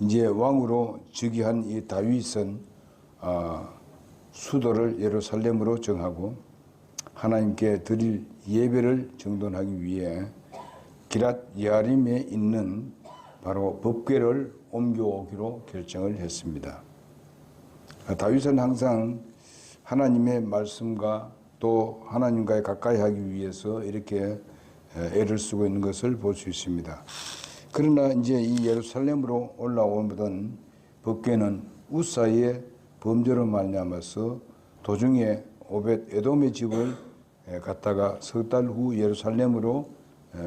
이제 왕으로 즉위한 이 다윗은 수도를 예루살렘으로 정하고 하나님께 드릴 예배를 정돈하기 위해 기랏 예아림에 있는 바로 법궤를 옮겨오기로 결정을 했습니다. 다윗은 항상 하나님의 말씀과 또 하나님과의 가까이 하기 위해서 이렇게 애를 쓰고 있는 것을 볼 수 있습니다. 그러나 이제 이 예루살렘으로 올라오던 법궤는 우사의 범죄로 말미암아서 도중에 오벳 에돔의 집을 갔다가 석 달 후 예루살렘으로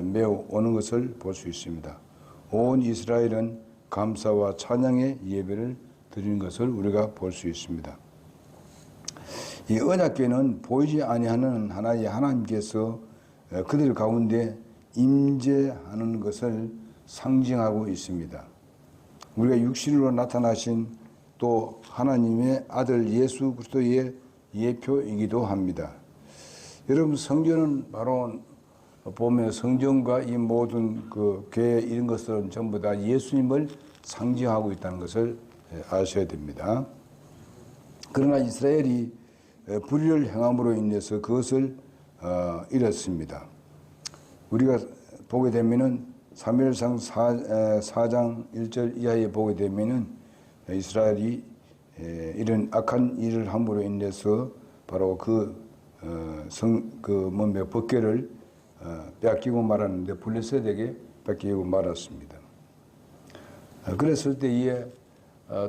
메어 오는 것을 볼 수 있습니다. 온 이스라엘은 감사와 찬양의 예배를 드리는 것을 우리가 볼 수 있습니다. 이 언약궤는 보이지 아니하는 하나의 하나님께서 그들 가운데 임재하는 것을 상징하고 있습니다. 우리가 육신으로 나타나신 또 하나님의 아들 예수 그리스도의 예표이기도 합니다. 여러분, 성전은 바로 보면 성전과 이 모든 그 궤 이런 것들은 전부 다 예수님을 상징하고 있다는 것을 아셔야 됩니다. 그러나 이스라엘이 불의를 행함으로 인해서 그것을 잃었습니다. 우리가 보게 되면은 사무엘상 4장 1절 이하에 보게 되면은 이스라엘이 이런 악한 일을 함으로 인해서 바로 법궤를 빼앗기고 말았는데 블레셋에게 뺏기고 말았습니다. 그랬을 때에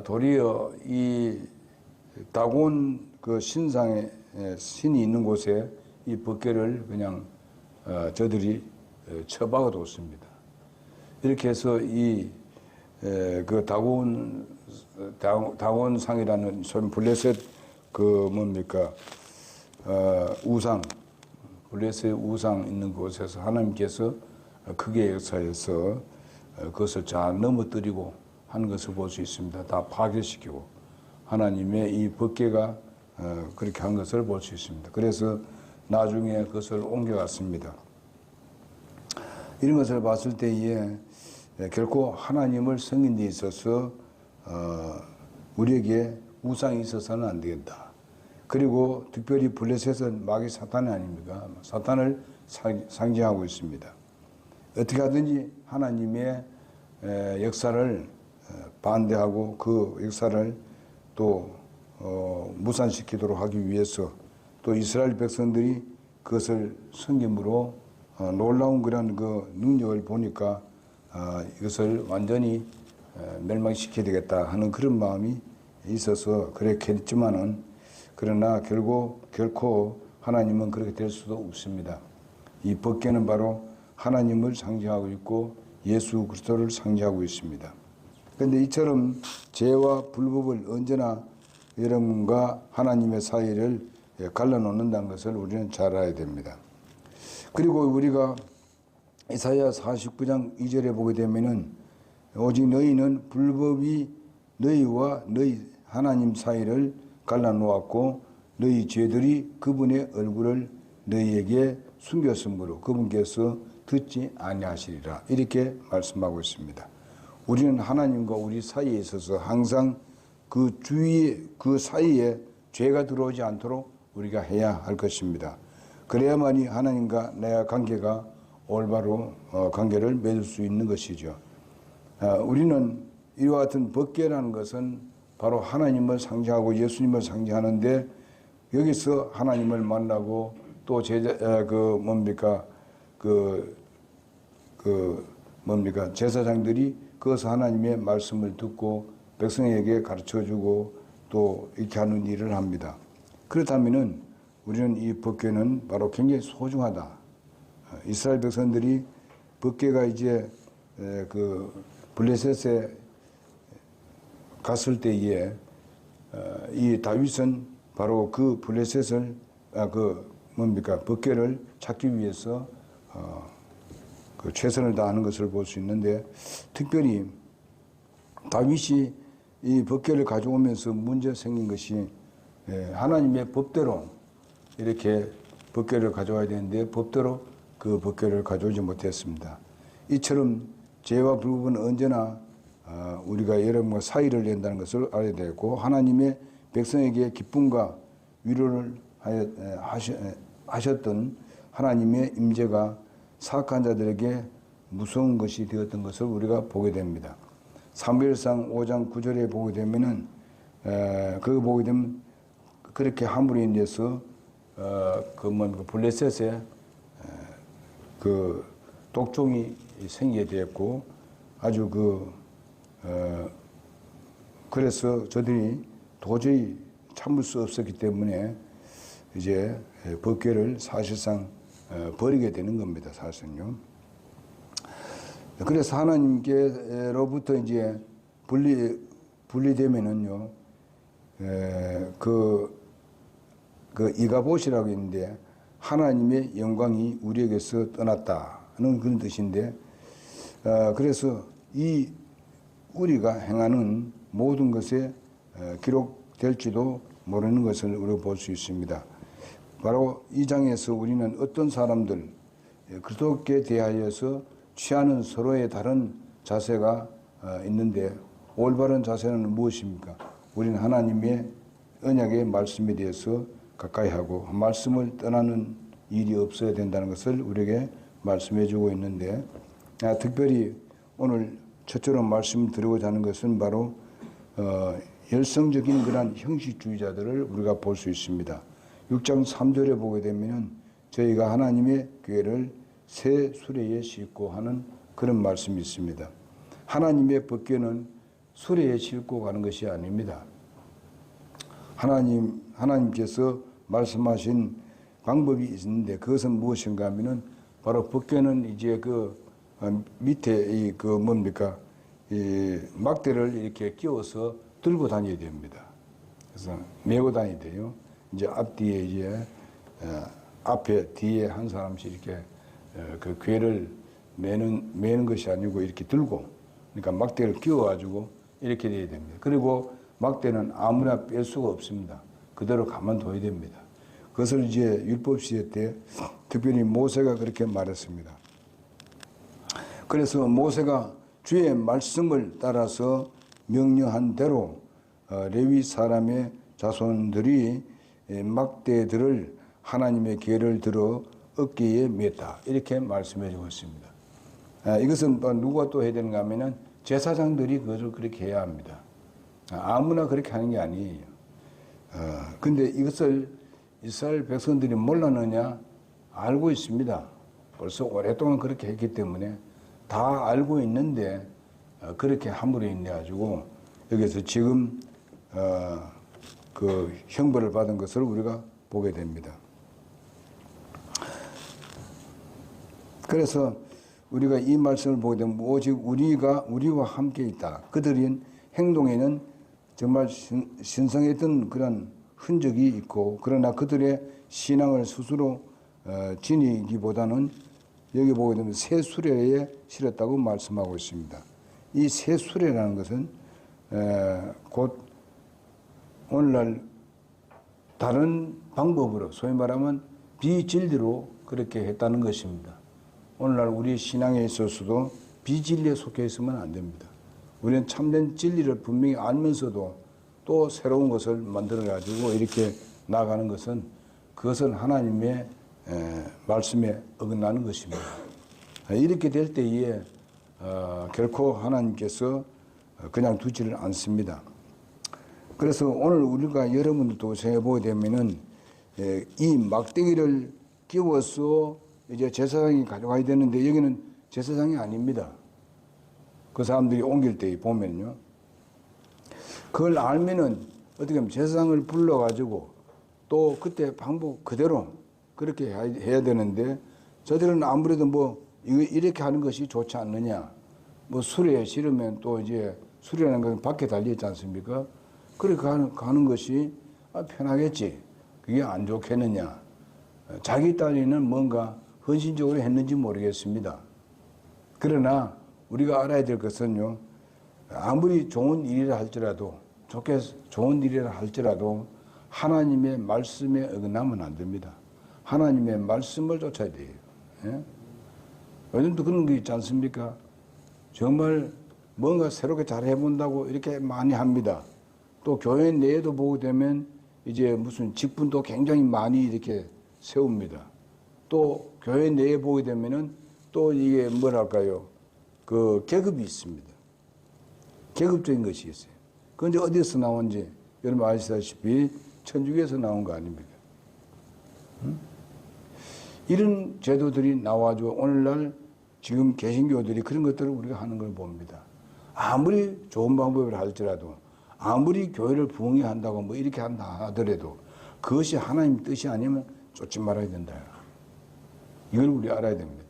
도리어 이 다곤 그 신상에 신이 있는 곳에 이 법궤를 그냥 저들이 처박아 뒀습니다. 이렇게 해서 이 그 다곤상이라는 소위 블레셋 우상, 블레셋 우상 있는 곳에서 하나님께서 크게 역사해서 그것을 잘 넘어뜨리고 하는 것을 볼 수 있습니다. 다 파괴시키고 하나님의 이 법궤가 그렇게 한 것을 볼 수 있습니다. 그래서 나중에 그것을 옮겨갔습니다. 이런 것을 봤을 때에 결코 하나님을 섬긴 데 있어서 우리에게 우상이 있어서는 안 되겠다. 그리고 특별히 블레셋은 마귀 사탄이 아닙니까? 사탄을 상징하고 있습니다. 어떻게 하든지 하나님의 역사를 반대하고 그 역사를 또 무산시키도록 하기 위해서 또 이스라엘 백성들이 그것을 섬김으로 놀라운 그런 그 능력을 보니까 이것을 완전히 멸망시켜야 되겠다 하는 그런 마음이 있어서 그렇게 했지만은 그러나 결코 하나님은 그렇게 될 수도 없습니다. 이 법궤는 바로 하나님을 상징하고 있고 예수 그리스도를 상징하고 있습니다. 그런데 이처럼 죄와 불법을 언제나 여러분과 하나님의 사이를 갈라놓는다는 것을 우리는 잘 알아야 됩니다. 그리고 우리가 이사야 49장 2절에 보게 되면은 오직 너희는 불법이 너희와 너희 하나님 사이를 갈라놓았고 너희 죄들이 그분의 얼굴을 너희에게 숨겼으므로 그분께서 듣지 아니하시리라 이렇게 말씀하고 있습니다. 우리는 하나님과 우리 사이에 있어서 항상 그 주위에 그 사이에 죄가 들어오지 않도록 우리가 해야 할 것입니다. 그래야만이 하나님과 내 관계가 올바로 관계를 맺을 수 있는 것이죠. 우리는 이와 같은 법궤라는 것은 바로 하나님을 상징하고 예수님을 상징하는데 여기서 하나님을 만나고 또 제사장들이 그것을 하나님의 말씀을 듣고 백성에게 가르쳐주고 또 이렇게 하는 일을 합니다. 그렇다면은 우리는 이 법궤는 바로 굉장히 소중하다. 이스라엘 백성들이 법궤가 이제 블레셋에 갔을 때에 이 다윗은 바로 그 블레셋을 법궤를 찾기 위해서 최선을 다하는 것을 볼 수 있는데 특별히 다윗이 이 법궤를 가져오면서 문제 생긴 것이 하나님의 법대로 이렇게 법궤를 가져와야 되는데 법대로 그 법궤를 가져오지 못했습니다. 이처럼 죄와 불법은 언제나 우리가 여러분과 사이를 낸다는 것을 알아야 되고 하나님의 백성에게 기쁨과 위로를 하셨던 하나님의 임재가 사악한 자들에게 무서운 것이 되었던 것을 우리가 보게 됩니다. 사무엘상 5장 9절에 보게 되면은 그거 보게 되면 그렇게 함으로 인해서 블레셋에 그 독종이 생기게 되었고 아주 그래서 저들이 도저히 참을 수 없었기 때문에 이제 법궤를 사실상 버리게 되는 겁니다. 사실은요. 그래서 하나님께로부터 이제 분리되면은요, 이가봇이라고 있는데 하나님의 영광이 우리에게서 떠났다는 그런 뜻인데, 그래서 이 우리가 행하는 모든 것에 기록될지도 모르는 것을 우리가 볼 수 있습니다. 바로 이 장에서 우리는 어떤 사람들, 그리스도께 대하여서 취하는 서로의 다른 자세가 있는데 올바른 자세는 무엇입니까? 우리는 하나님의 언약의 말씀에 대해서 가까이 하고 말씀을 떠나는 일이 없어야 된다는 것을 우리에게 말씀해 주고 있는데, 특별히 오늘 첫째로 말씀드리고자 하는 것은 바로 열성적인 그런 형식주의자들을 우리가 볼 수 있습니다. 6장 3절에 보게 되면 저희가 하나님의 교회를 새 수레에 싣고 하는 그런 말씀이 있습니다. 하나님의 법궤는 수레에 싣고 가는 것이 아닙니다. 하나님께서 말씀하신 방법이 있는데 그것은 무엇인가 하면은 바로 법궤는 이제 밑에 이 막대를 이렇게 끼워서 들고 다녀야 됩니다. 그래서 메고 다녀야 돼요. 이제 앞뒤에 이제 앞에 뒤에 한 사람씩 이렇게 그 궤를 매는 것이 아니고 이렇게 들고, 그러니까 막대를 끼워가지고 이렇게 돼야 됩니다. 그리고 막대는 아무나 뺄 수가 없습니다. 그대로 가만둬야 됩니다. 그것을 이제 율법 시대 때 특별히 모세가 그렇게 말했습니다. 그래서 모세가 주의 말씀을 따라서 명령한 대로 레위 사람의 자손들이 막대들을 하나님의 궤를 들어 어깨에 맸다. 이렇게 말씀해 주고 있습니다. 이것은 누가 또 해야 되는가 하면은 제사장들이 그것을 그렇게 해야 합니다. 아무나 그렇게 하는 게 아니에요. 근데 이것을 이스라엘 백성들이 몰랐느냐? 알고 있습니다. 벌써 오랫동안 그렇게 했기 때문에 다 알고 있는데 그렇게 함으로 인해 가지고 여기서 지금 그 형벌을 받은 것을 우리가 보게 됩니다. 그래서 우리가 이 말씀을 보게 되면 오직 우리와 함께 있다. 그들의 행동에는 정말 신성했던 그런 흔적이 있고, 그러나 그들의 신앙을 스스로 지니기보다는 여기 보게 되면 새 수레에 실었다고 말씀하고 있습니다. 이 새 수레라는 것은 곧 오늘날 다른 방법으로, 소위 말하면 비진리로 그렇게 했다는 것입니다. 오늘날 우리 신앙에 있어서도 비진리에 속해 있으면 안 됩니다. 우리는 참된 진리를 분명히 알면서도 또 새로운 것을 만들어가지고 이렇게 나아가는 것은 그것은 하나님의 말씀에 어긋나는 것입니다. 이렇게 될 때에 결코 하나님께서 그냥 두지를 않습니다. 그래서 오늘 우리가 여러분들도 생각해 보게 되면은 이 막대기를 끼워서 이제 제사장이 가져가야 되는데 여기는 제사장이 아닙니다. 그 사람들이 옮길 때 보면요. 그걸 알면은 어떻게 하면 제사장을 불러가지고 또 그때 방법 그대로 그렇게 해야 되는데 저들은 아무래도 이렇게 하는 것이 좋지 않느냐. 수레에 실으면 또 이제 수레라는 건 밖에 달려있지 않습니까? 그렇게 가는 것이 편하겠지. 그게 안 좋겠느냐. 자기 딸이는 뭔가 헌신적으로 했는지 모르겠습니다. 그러나 우리가 알아야 될 것은요, 아무리 좋은 일이라 할지라도, 좋은 일이라 할지라도 하나님의 말씀에 어긋나면 안 됩니다. 하나님의 말씀을 쫓아야 돼요. 예? 요즘도 그런 게 있지 않습니까? 정말 뭔가 새롭게 잘 해본다고 이렇게 많이 합니다. 또 교회 내에도 보게 되면 이제 무슨 직분도 굉장히 많이 이렇게 세웁니다. 또 교회 내에 보게 되면은 또 이게 뭐랄까요? 그 계급이 있습니다. 계급적인 것이 있어요. 그건 이제 어디서 나온지 여러분 아시다시피 천주교에서 나온 거 아닙니까? 이런 제도들이 나와가지고 오늘날 지금 개신교들이 그런 것들을 우리가 하는 걸 봅니다. 아무리 좋은 방법을 할지라도 아무리 교회를 부흥해한다고 뭐 이렇게 한다 하더라도 그것이 하나님 뜻이 아니면 쫓지 말아야 된다. 이걸 우리 알아야 됩니다.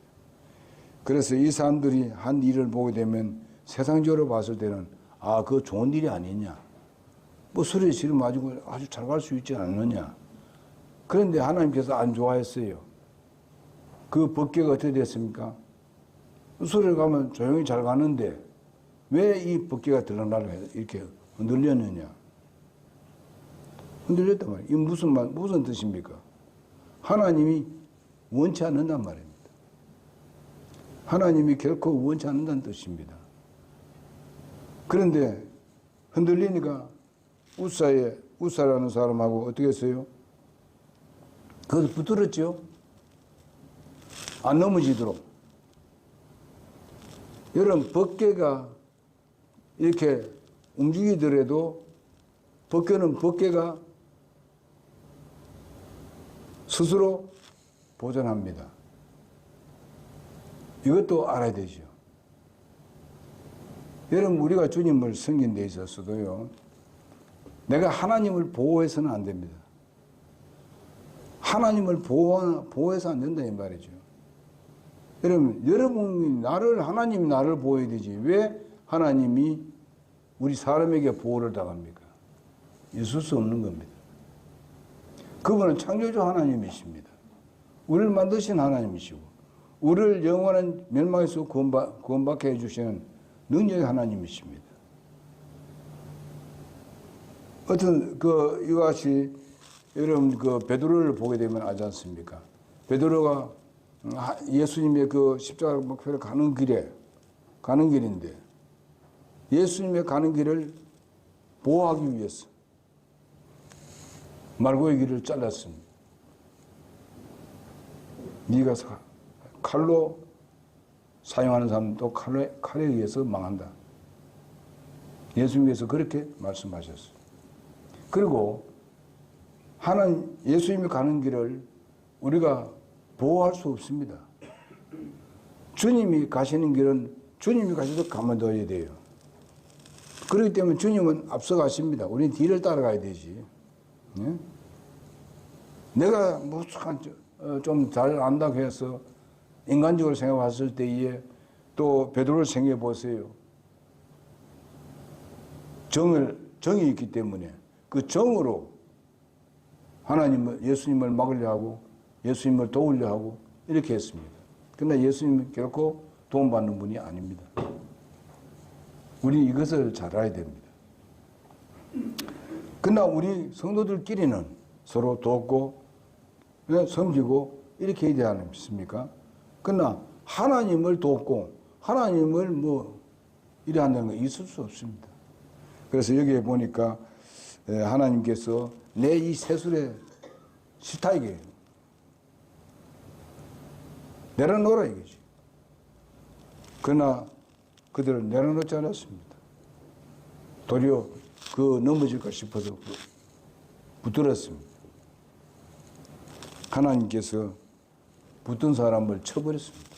그래서 이 사람들이 한 일을 보게 되면 세상적으로 봤을 때는 아, 그거 좋은 일이 아니냐. 뭐 술에 지름 가지고 아주 잘 갈 수 있지 않느냐. 그런데 하나님께서 안 좋아했어요. 그 법궤가 어떻게 됐습니까? 술에 가면 조용히 잘 가는데 왜 이 법궤가 드러나려 이렇게 흔들렸느냐. 흔들렸단 말이에요. 이 무슨 뜻입니까? 하나님이 원치 않는단 말입니다. 하나님이 결코 원치 않는다는 뜻입니다. 그런데 흔들리니까 우사라는 사람하고 어떻게 했어요? 그것을 붙들었죠? 안 넘어지도록. 여러분, 법궤가 이렇게 움직이더라도 법궤가 스스로 보존합니다. 이것도 알아야 되죠. 여러분, 우리가 주님을 섬긴 데 있어서도요, 내가 하나님을 보호해서는 안 됩니다. 하나님을 보호해서 안 된다, 이 말이죠. 여러분, 하나님이 나를 보호해야 되지. 왜 하나님이 우리 사람에게 보호를 당합니까? 있을 수 없는 겁니다. 그분은 창조주 하나님이십니다. 우리를 만드신 하나님이시고, 우리를 영원한 멸망에서 구원받게 해주시는 능력의 하나님이십니다. 이와 같이, 여러분, 베드로를 보게 되면 알지 않습니까? 베드로가 예수님의 그 십자가 목표를 가는 길인데, 예수님의 가는 길을 보호하기 위해서 말고의 길을 잘랐습니다. 네가 칼로 사용하는 사람도 칼에 의해서 망한다. 예수님께서 그렇게 말씀하셨어요. 그리고 예수님이 가는 길을 우리가 보호할 수 없습니다. 주님이 가시는 길은 주님이 가셔서 가만둬야 돼요. 그렇기 때문에 주님은 앞서 가십니다. 우리는 뒤를 따라가야 되지. 네? 내가 좀 잘 안다고 해서 인간적으로 생각했을 때에 또 베드로를 생각해 보세요. 정이 있기 때문에 그 정으로 예수님을 막으려 하고 예수님을 도우려 하고 이렇게 했습니다. 그러나 예수님은 결코 도움받는 분이 아닙니다. 우리 이것을 잘 알아야 됩니다. 그러나 우리 성도들끼리는 서로 돕고 섬기고 이렇게 해야 되지 않습니까? 그러나 하나님을 돕고 하나님을 이래 한다는 거 있을 수 없습니다. 그래서 여기에 보니까 하나님께서 내 이 세술에 싫다 이게 내려놓으라 이거지. 그러나 그들은 내려놓지 않았습니다. 도리어 넘어질까 싶어서 붙들었습니다. 하나님께서 붙든 사람을 쳐버렸습니다.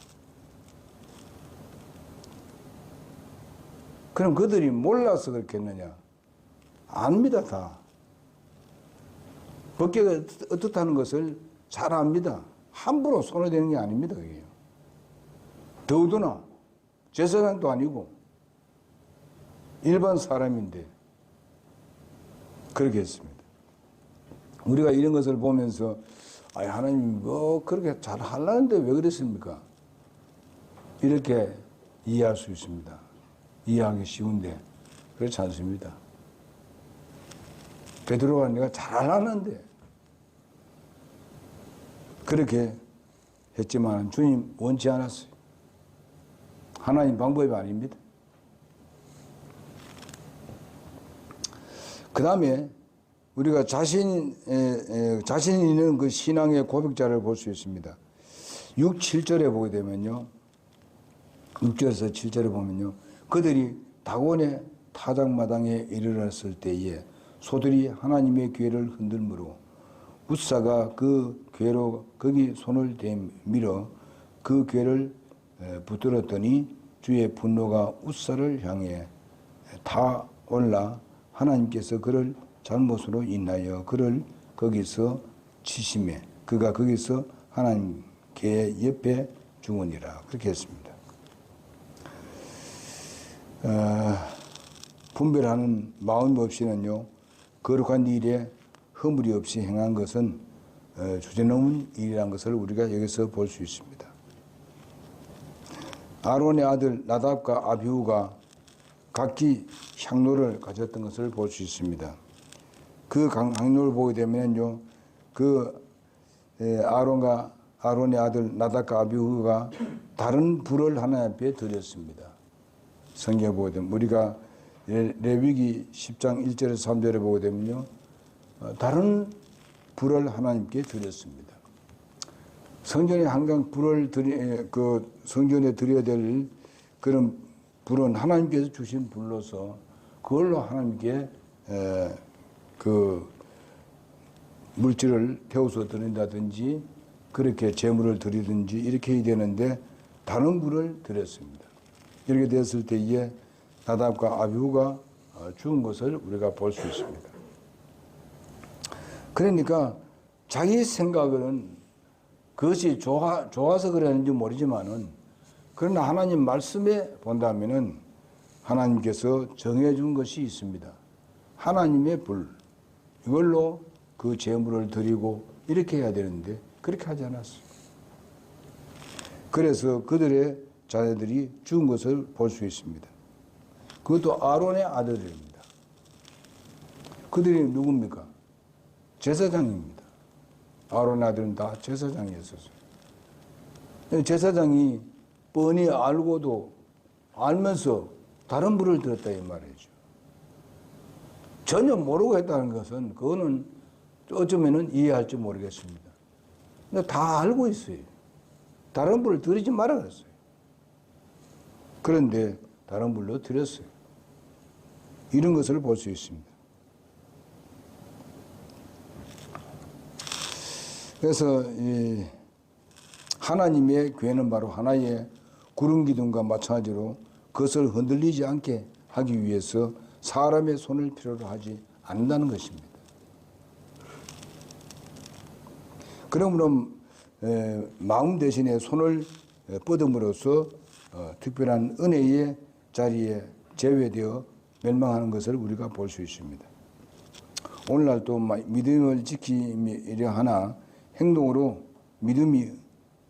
그럼 그들이 몰라서 그렇겠느냐? 압니다, 다. 법궤가 어떻다는 것을 잘 압니다. 함부로 손을 대는 게 아닙니다, 그게요. 더우더나 제사장도 아니고 일반 사람인데 그렇게 했습니다. 우리가 이런 것을 보면서 하나님 그렇게 잘 하려는데 왜 그랬습니까? 이렇게 이해할 수 있습니다. 이해하기 쉬운데 그렇지 않습니다. 베드로가 내가 잘하려는데 그렇게 했지만 주님 원치 않았어요. 하나님 방법이 아닙니다. 그 다음에 우리가 자신 있는 그 신앙의 고백자를 볼 수 있습니다. 6, 7절에 보게 되면요. 6절에서 7절에 보면요. 그들이 다곤의 타작마당에 이르렀을 때에 소들이 하나님의 궤를 흔들므로 웃사가 그 궤로 거기 손을 대밀어 그 궤를 붙들었더니 주의 분노가 웃사를 향해 다 올라 하나님께서 그를 잘못으로 인하여 그를 거기서 치심해 그가 거기서 하나님 궤 옆에 죽으니라. 그렇게 했습니다. 분별하는 마음 없이는요, 거룩한 일에 허물이 없이 행한 것은 주제넘은 일이라는 것을 우리가 여기서 볼 수 있습니다. 아론의 아들 나답과 아비후가 각기 향로를 가졌던 것을 볼 수 있습니다. 그 향로를 보게 되면요, 아론의 아들 나답과 아비후가 다른 불을 하나님 앞에 드렸습니다. 성경에 보게 되면 우리가 레위기 10장 1절에서 3절에 보게 되면요, 다른 불을 하나님께 드렸습니다. 성전에 항상 성전에 드려야 될 그런 불은 하나님께서 주신 불로서 그걸로 하나님께 그 물질을 태워서 드린다든지 그렇게 제물을 드리든지 이렇게 해야 되는데 다른 불을 드렸습니다. 이렇게 되었을 때에 나답과 아비후가 죽은 것을 우리가 볼 수 있습니다. 그러니까 자기 생각은 그것이 좋아서 그랬는지 모르지만은 그러나 하나님 말씀에 본다면은 하나님께서 정해준 것이 있습니다. 하나님의 불, 이걸로 그 제물을 드리고 이렇게 해야 되는데 그렇게 하지 않았어요. 그래서 그들의 자녀들이 죽은 것을 볼 수 있습니다. 그것도 아론의 아들입니다. 그들이 누굽니까? 제사장입니다. 아론의 아들은 다 제사장이었었어요. 제사장이 뻔히 알고도 알면서 다른 불을 들었다 이 말이죠. 전혀 모르고 했다는 것은 그거는 어쩌면은 이해할지 모르겠습니다. 근데 다 알고 있어요. 다른 불을 들이지 말아 그랬어요. 그런데 다른 불로 들였어요. 이런 것을 볼 수 있습니다. 그래서 하나님의 궤는 바로 하나의 구름 기둥과 마찬가지로 그것을 흔들리지 않게 하기 위해서 사람의 손을 필요로 하지 않는다는 것입니다. 그러므로 마음 대신에 손을 뻗음으로써 특별한 은혜의 자리에 제외되어 멸망하는 것을 우리가 볼 수 있습니다. 오늘날 또 믿음을 지키려 하나 행동으로 믿음이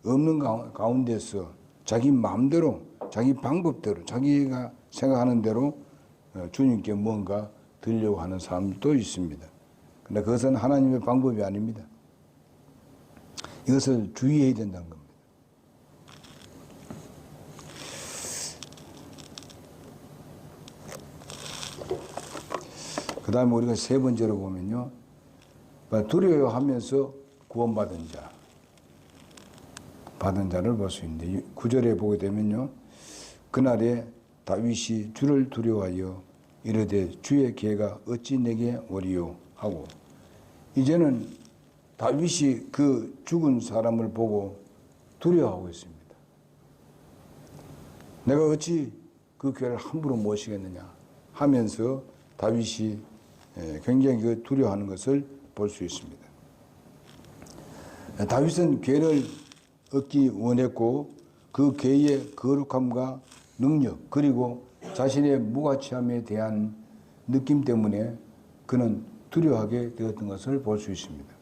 없는 가운데서 자기 마음대로 자기 방법대로 자기가 생각하는 대로 주님께 뭔가 드리려고 하는 사람도 있습니다. 그런데 그것은 하나님의 방법이 아닙니다. 이것을 주의해야 된다는 겁니다. 그 다음에 우리가 세 번째로 보면요, 두려워하면서 구원받은 자를 볼 수 있는데 9절에 보게 되면요, 그날에 다윗이 주를 두려워하여 이르되 주의 궤가 어찌 내게 오리요 하고, 이제는 다윗이 그 죽은 사람을 보고 두려워하고 있습니다. 내가 어찌 그 궤를 함부로 모시겠느냐 하면서 다윗이 굉장히 두려워하는 것을 볼 수 있습니다. 다윗은 궤를 얻기 원했고 그 궤의 거룩함과 능력 그리고 자신의 무가치함에 대한 느낌 때문에 그는 두려워하게 되었던 것을 볼 수 있습니다.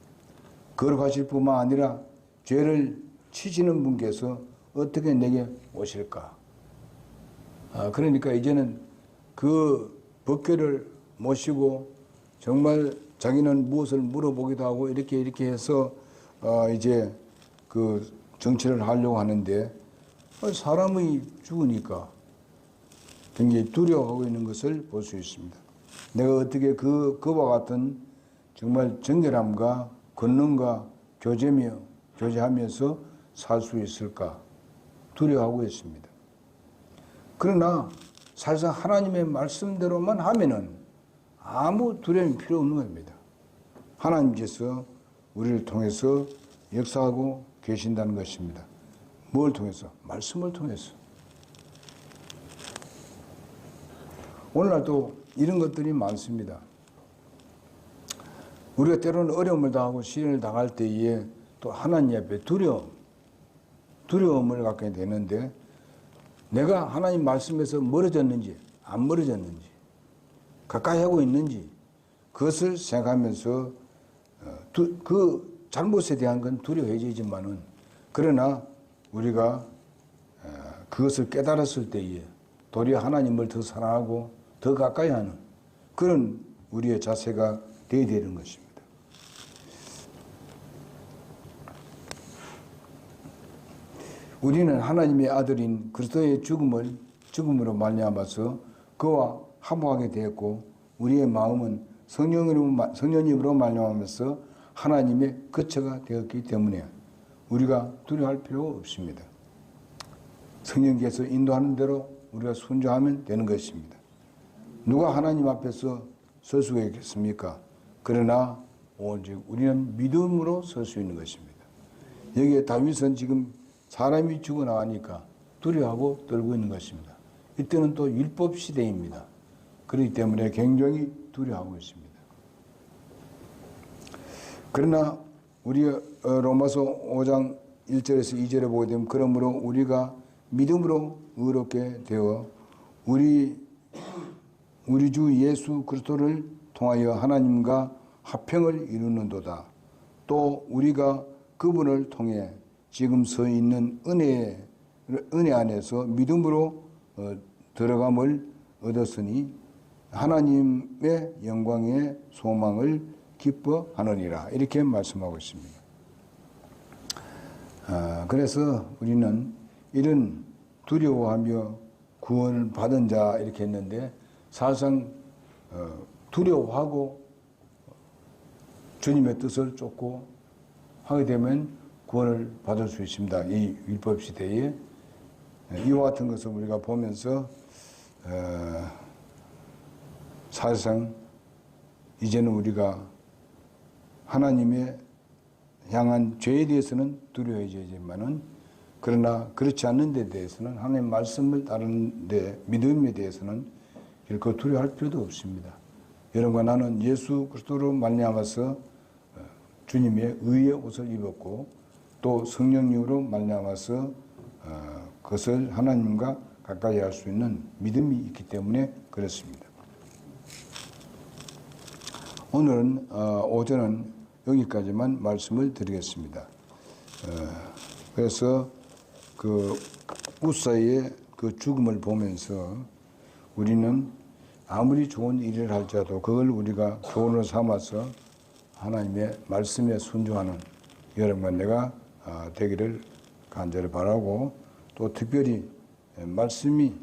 거룩하실 뿐만 아니라 죄를 치시는 분께서 어떻게 내게 오실까? 그러니까 이제는 그 법궤를 모시고 정말 자기는 무엇을 물어보기도 하고 이렇게 해서 이제 그 정치를 하려고 하는데 사람이 죽으니까 굉장히 두려워하고 있는 것을 볼 수 있습니다. 내가 어떻게 그와 같은 정말 정결함과 권능과 교제하면서 살 수 있을까 두려워하고 있습니다. 그러나 사실상 하나님의 말씀대로만 하면은 아무 두려움이 필요 없는 겁니다. 하나님께서 우리를 통해서 역사하고 계신다는 것입니다. 뭘 통해서? 말씀을 통해서. 오늘날도 이런 것들이 많습니다. 우리가 때로는 어려움을 당하고 시련을 당할 때에 또 하나님 앞에 두려움을 갖게 되는데 내가 하나님 말씀에서 멀어졌는지 안 멀어졌는지 가까이 하고 있는지 그것을 생각하면서 그 잘못에 대한 건 두려워해지지만은 그러나 우리가 그것을 깨달았을 때에 도리어 하나님을 더 사랑하고 더 가까이 하는 그런 우리의 자세가 되어야 되는 것입니다. 우리는 하나님의 아들인 그리스도의 죽음으로 말미암아서 그와 화목하게 되었고 우리의 마음은 성령님으로 말미암아서 하나님의 거처가 되었기 때문에 우리가 두려워할 필요가 없습니다. 성령께서 인도하는 대로 우리가 순종하면 되는 것입니다. 누가 하나님 앞에서 설 수가 있겠습니까? 그러나 오직 우리는 믿음으로 설 수 있는 것입니다. 여기에 다윗은 지금 사람이 죽어나가니까 두려워하고 떨고 있는 것입니다. 이때는 또 율법 시대입니다. 그렇기 때문에 굉장히 두려워하고 있습니다. 그러나 우리 로마서 5장 1절에서 2절에 보게 되면 그러므로 우리가 믿음으로 의롭게 되어 우리 주 예수 그리스도를 통하여 하나님과 화평을 이루는도다. 또 우리가 그분을 통해 지금 서 있는 은혜 안에서 믿음으로 들어감을 얻었으니 하나님의 영광의 소망을 기뻐하느니라. 이렇게 말씀하고 있습니다. 그래서 우리는 이런 두려워하며 구원을 받은 자 이렇게 했는데 사실상 두려워하고 주님의 뜻을 쫓고 하게 되면 구원을 받을 수 있습니다. 이 율법 시대에 이와 같은 것을 우리가 보면서 사실상 이제는 우리가 하나님의 향한 죄에 대해서는 두려워해야지만은 그러나 그렇지 않는 데 대해서는 하나님의 말씀을 따르는 데 믿음에 대해서는 결코 두려워할 필요도 없습니다. 여러분과 나는 예수 그리스도로 말미암아서 주님의 의의 옷을 입었고 또 성령님으로 말미암아서 그것을 하나님과 가까이 할 수 있는 믿음이 있기 때문에 그렇습니다. 오늘은 오전은 여기까지만 말씀을 드리겠습니다. 그래서 그 우사의 그 죽음을 보면서 우리는 아무리 좋은 일을 할지라도 그걸 우리가 교훈으로 삼아서 하나님의 말씀에 순종하는 여러분과 내가 되기를 간절히 바라고 또 특별히 말씀이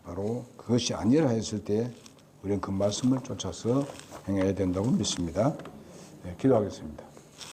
바로 그것이 아니라 했을 때 우리는 그 말씀을 쫓아서 행해야 된다고 믿습니다. 기도하겠습니다.